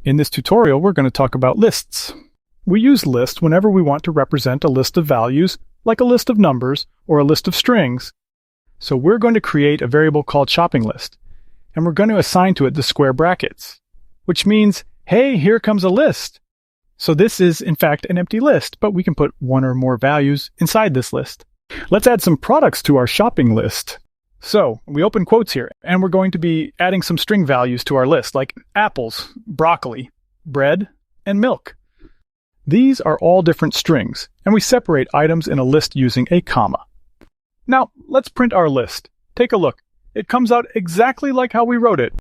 In this tutorial, we're going to talk about lists. We use lists whenever we want to represent a list of values, like a list of numbers or a list of strings. So we're going to create a variable called shopping list, and we're going to assign to it the square brackets, which means, hey, here comes a list. So this is, in fact, an empty list, but we can put one or more values inside this list. Let's add some products to our shopping list. So we open quotes here, and we're going to be adding some string values to our list, like apples, broccoli, bread, and milk. These are all different strings, and we separate items in a list using a comma. Now, let's print our list. Take a look. It comes out exactly like how we wrote it.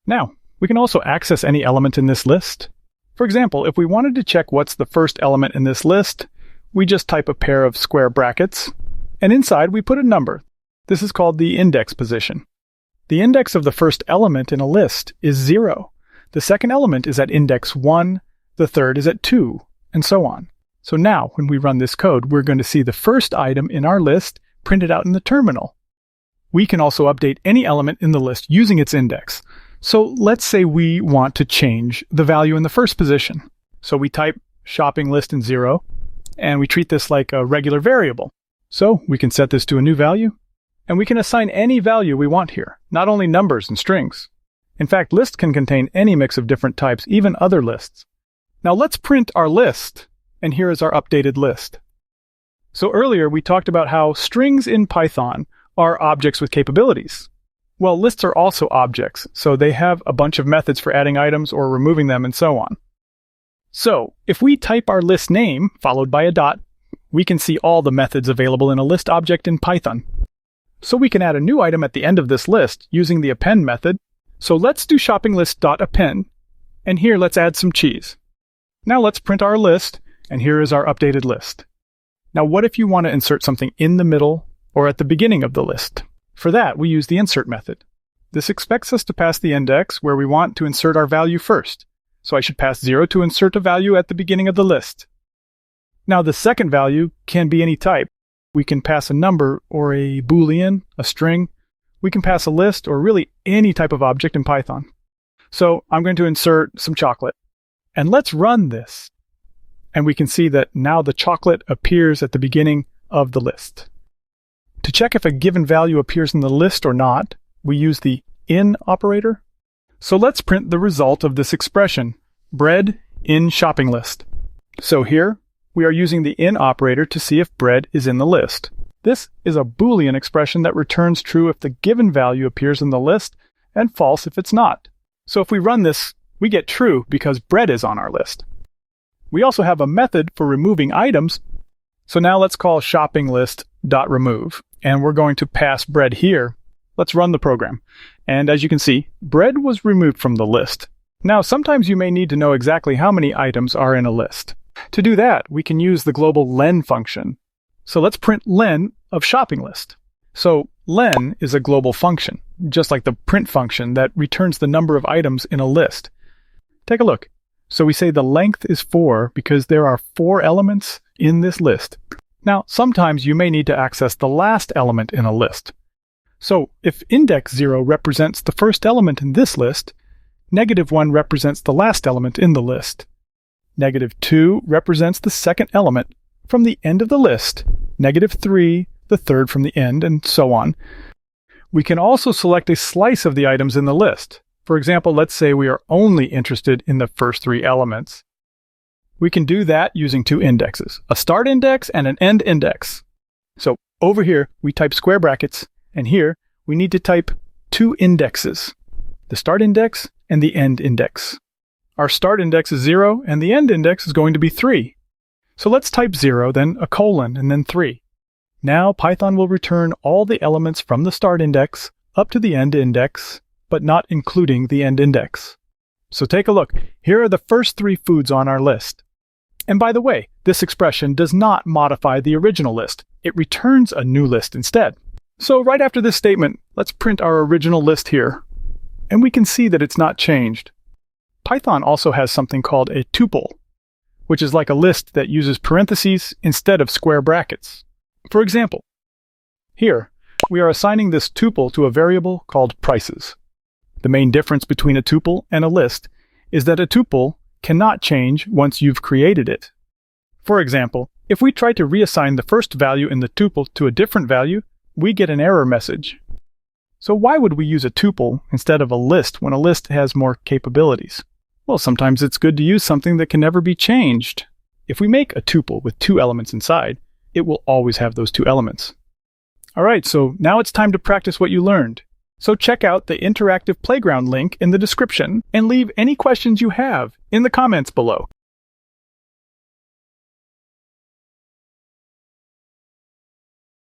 Now, we can also access any element in this list. For example, if we wanted to check what's the first element in this list, we just type a pair of square brackets, and inside we put a number. This is called the index position. The index of the first element in a list is 0. The second element is at index 1, the third is at 2, and so on. So now, when we run this code, we're going to see the first item in our list printed out in the terminal. We can also update any element in the list using its index. So let's say we want to change the value in the first position. So we type shopping list in 0, and we treat this like a regular variable. So we can set this to a new value, and we can assign any value we want here, not only numbers and strings. In fact, lists can contain any mix of different types, even other lists. Now let's print our list, and here is our updated list. So earlier we talked about how strings in Python are objects with capabilities. Well, lists are also objects, so they have a bunch of methods for adding items or removing them and so on. So if we type our list name followed by a dot, we can see all the methods available in a list object in Python. So we can add a new item at the end of this list using the append method. So let's do shoppinglist.append, and here let's add some cheese. Now let's print our list, and here is our updated list. Now what if you want to insert something in the middle or at the beginning of the list? For that, we use the insert method. This expects us to pass the index where we want to insert our value first. So I should pass 0 to insert a value at the beginning of the list. Now the second value can be any type. We can pass a number or a Boolean, a string. We can pass a list or really any type of object in Python. So I'm going to insert some chocolate. And let's run this. And we can see that now the chocolate appears at the beginning of the list. To check if a given value appears in the list or not, we use the in operator. So let's print the result of this expression, bread in shopping list. So here, we are using the in operator to see if bread is in the list. This is a Boolean expression that returns true if the given value appears in the list and false if it's not. So if we run this, we get true because bread is on our list. We also have a method for removing items. So now let's call shoppinglist.remove, and we're going to pass bread here. Let's run the program. And as you can see, bread was removed from the list. Now, sometimes you may need to know exactly how many items are in a list. To do that, we can use the global len function. So let's print len of shopping list. So len is a global function, just like the print function that returns the number of items in a list. Take a look. So we say the length is 4 because there are 4 elements in this list. Now, sometimes you may need to access the last element in a list. So if index 0 represents the first element in this list, -1 represents the last element in the list. -2 represents the second element from the end of the list, -3 the third from the end, and so on. We can also select a slice of the items in the list. For example, let's say we are only interested in the first 3 elements. We can do that using 2 indexes, a start index and an end index. So over here, we type square brackets, and here we need to type 2 indexes, the start index and the end index. Our start index is 0, and the end index is going to be 3. So let's type 0, then a colon, and then 3. Now Python will return all the elements from the start index up to the end index, but not including the end index. So take a look. Here are the first 3 foods on our list. And by the way, this expression does not modify the original list. It returns a new list instead. So right after this statement, let's print our original list here. And we can see that it's not changed. Python also has something called a tuple, which is like a list that uses parentheses instead of square brackets. For example, here, we are assigning this tuple to a variable called prices. The main difference between a tuple and a list is that a tuple cannot change once you've created it. For example, if we try to reassign the first value in the tuple to a different value, we get an error message. So why would we use a tuple instead of a list when a list has more capabilities? Well, sometimes it's good to use something that can never be changed. If we make a tuple with 2 elements inside, it will always have those 2 elements. Alright, so now it's time to practice what you learned. So check out the interactive playground link in the description and leave any questions you have in the comments below.